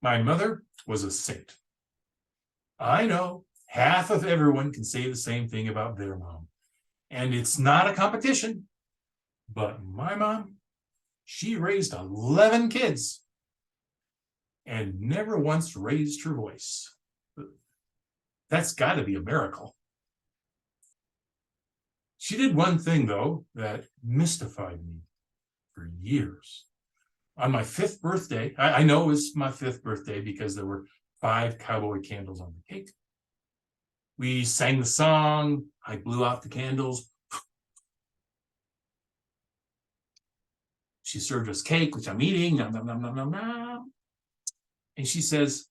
My mother was a saint. I know half of everyone can say the same thing about their mom. And it's not a competition. But my mom, she raised 11 kids and never once raised her voice. That's got to be a miracle. She did one thing, though, that mystified me for years. On my 5th birthday, I know it was my 5th birthday because there were 5 cowboy candles on the cake. We sang the song. I blew out the candles. She served us cake, which I'm eating. Nom, nom, nom, nom, nom, nom. And she says,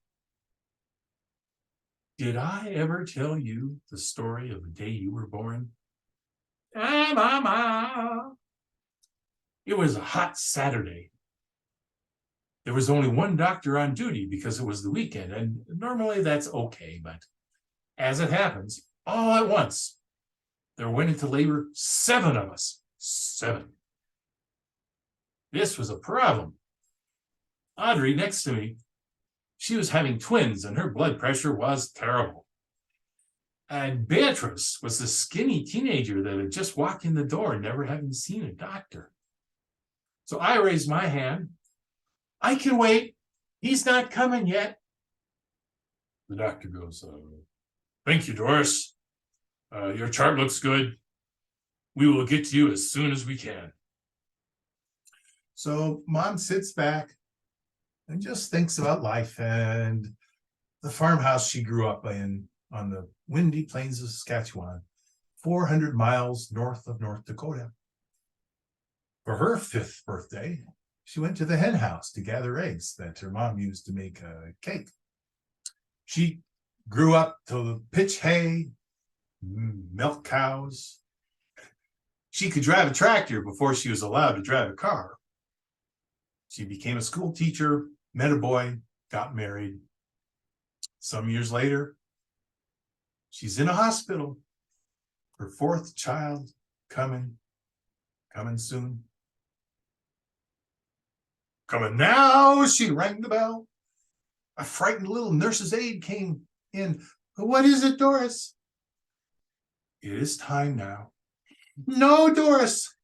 "Did I ever tell you the story of the day you were born?" Ah, Mama. It was a hot Saturday. There was only one doctor on duty because it was the weekend, and normally that's okay, but as it happens, all at once, there went into labor 7 of us. 7. This was a problem. Audrey, next to me, she was having twins, and her blood pressure was terrible. And Beatrice was the skinny teenager that had just walked in the door, never having seen a doctor. So I raised my hand. "I can wait. He's not coming yet." The doctor goes, "Thank you, Doris. Your chart looks good. We will get to you as soon as we can." So Mom sits back and just thinks about life and the farmhouse she grew up in on the windy plains of Saskatchewan, 400 miles north of North Dakota. For her 5th birthday, she went to the hen house to gather eggs that her mom used to make a cake. She grew up to pitch hay, milk cows. She could drive a tractor before she was allowed to drive a car. She became a school teacher, met a boy, got married. Some years later, she's in a hospital. Her 4th child coming soon. "Coming now," she rang the bell. A frightened little nurse's aide came in. "What is it, Doris?" "It is time now." "No, Doris.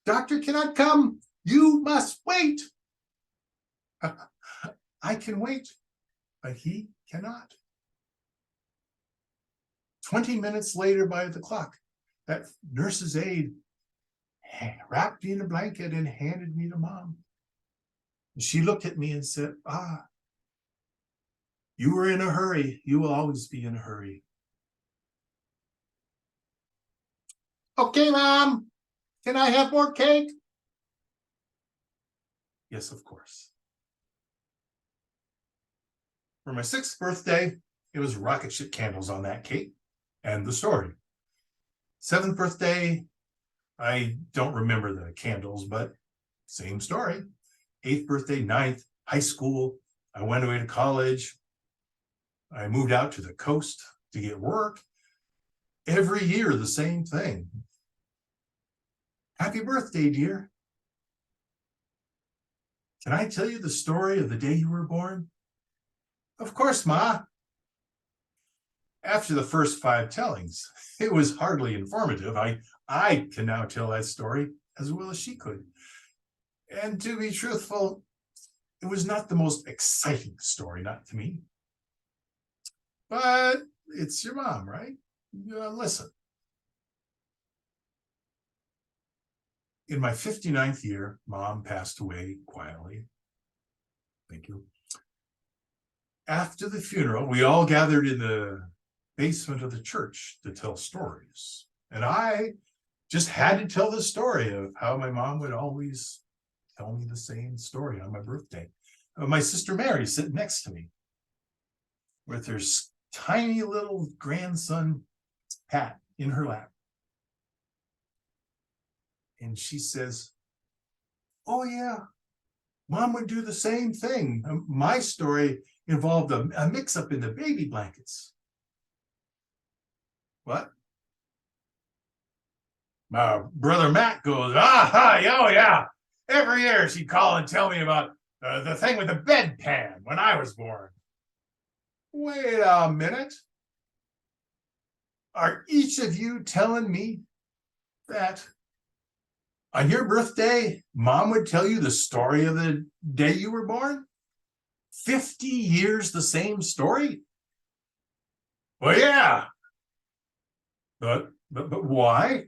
Doctor cannot come. You must wait." "I can wait, but he cannot." 20 minutes later by the clock, that nurse's aide wrapped me in a blanket and handed me to Mom. She looked at me and said, "You were in a hurry. You will always be in a hurry." "Okay, Mom, can I have more cake?" Yes, of course. For my 6th birthday, it was rocket ship candles on that cake and the story. 7th birthday, I don't remember the candles, but same story. 8th birthday, 9th, high school. I went away to college. I moved out to the coast to get work. Every year, the same thing. "Happy birthday, dear. Can I tell you the story of the day you were born?" "Of course, Ma." After the first 5 tellings, it was hardly informative. I can now tell that story as well as she could. And to be truthful, it was not the most exciting story, not to me. But it's your mom, right? Listen. In my 59th year, Mom passed away quietly. Thank you. After the funeral, we all gathered in the basement of the church to tell stories. And I just had to tell the story of how my mom would always tell me the same story on my birthday. My sister Mary sitting next to me with her tiny little grandson, Pat, in her lap. And she says, "Oh, yeah, Mom would do the same thing. My story involved a mix-up in the baby blankets." "What?" My brother Matt goes, "Oh yeah. Every year she'd call and tell me about The thing with the bedpan when I was born. Wait a minute. Are each of you telling me that on your birthday, Mom would tell you the story of the day you were born? 50 years the same story? Well, yeah. But why?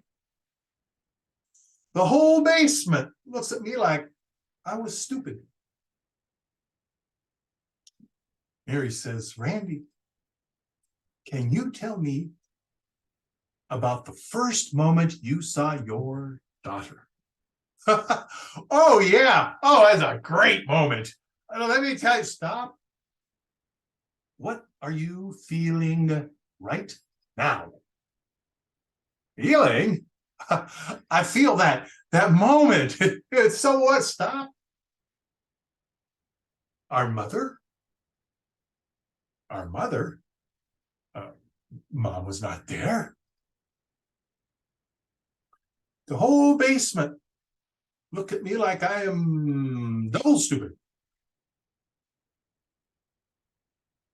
The whole basement looks at me like I was stupid. Mary says, Randy, can you tell me about the first moment you saw your daughter? Oh, yeah. Oh, that's a great moment. Let me tell you, stop. What are you feeling right now? Feeling? I feel that moment. So what? Stop. Our mother? Mom was not there. The whole basement looked at me like I am double stupid.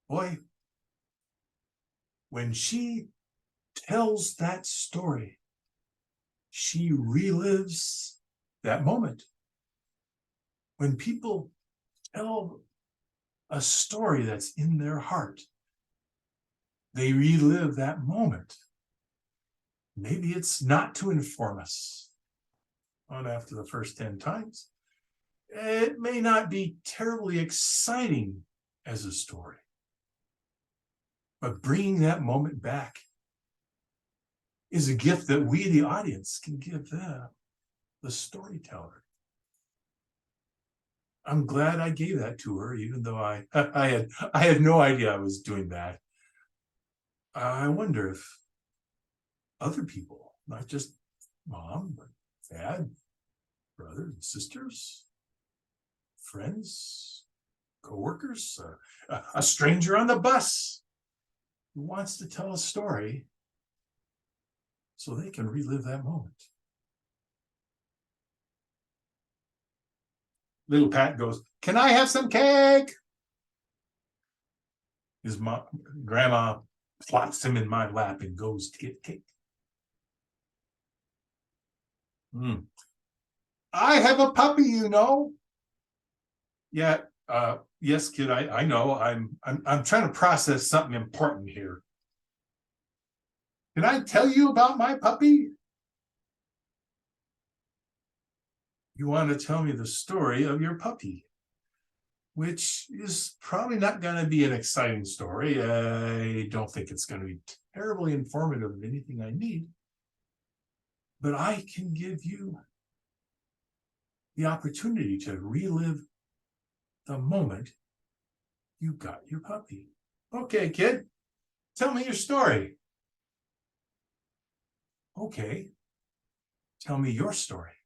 Boy, when she tells that story, she relives that moment. When people tell a story that's in their heart, they relive that moment. Maybe it's not to inform us on after the first 10 times. It may not be terribly exciting as a story, but bringing that moment back is a gift that we, the audience, can give the storyteller. I'm glad I gave that to her, even though I had no idea I was doing that. I wonder if other people, not just mom, but dad, brothers and sisters, friends, coworkers, a stranger on the bus who wants to tell a story so they can relive that moment. Little Pat goes, "Can I have some cake?" His grandma plops him in my lap and goes to get cake. I have a puppy, you know. Yeah, yes, kid, I know. I'm trying to process something important here. Can I tell you about my puppy? You want to tell me the story of your puppy, which is probably not going to be an exciting story. I don't think it's going to be terribly informative of anything I need, but I can give you the opportunity to relive the moment you got your puppy. Okay, kid, tell me your story. Okay, tell me your story.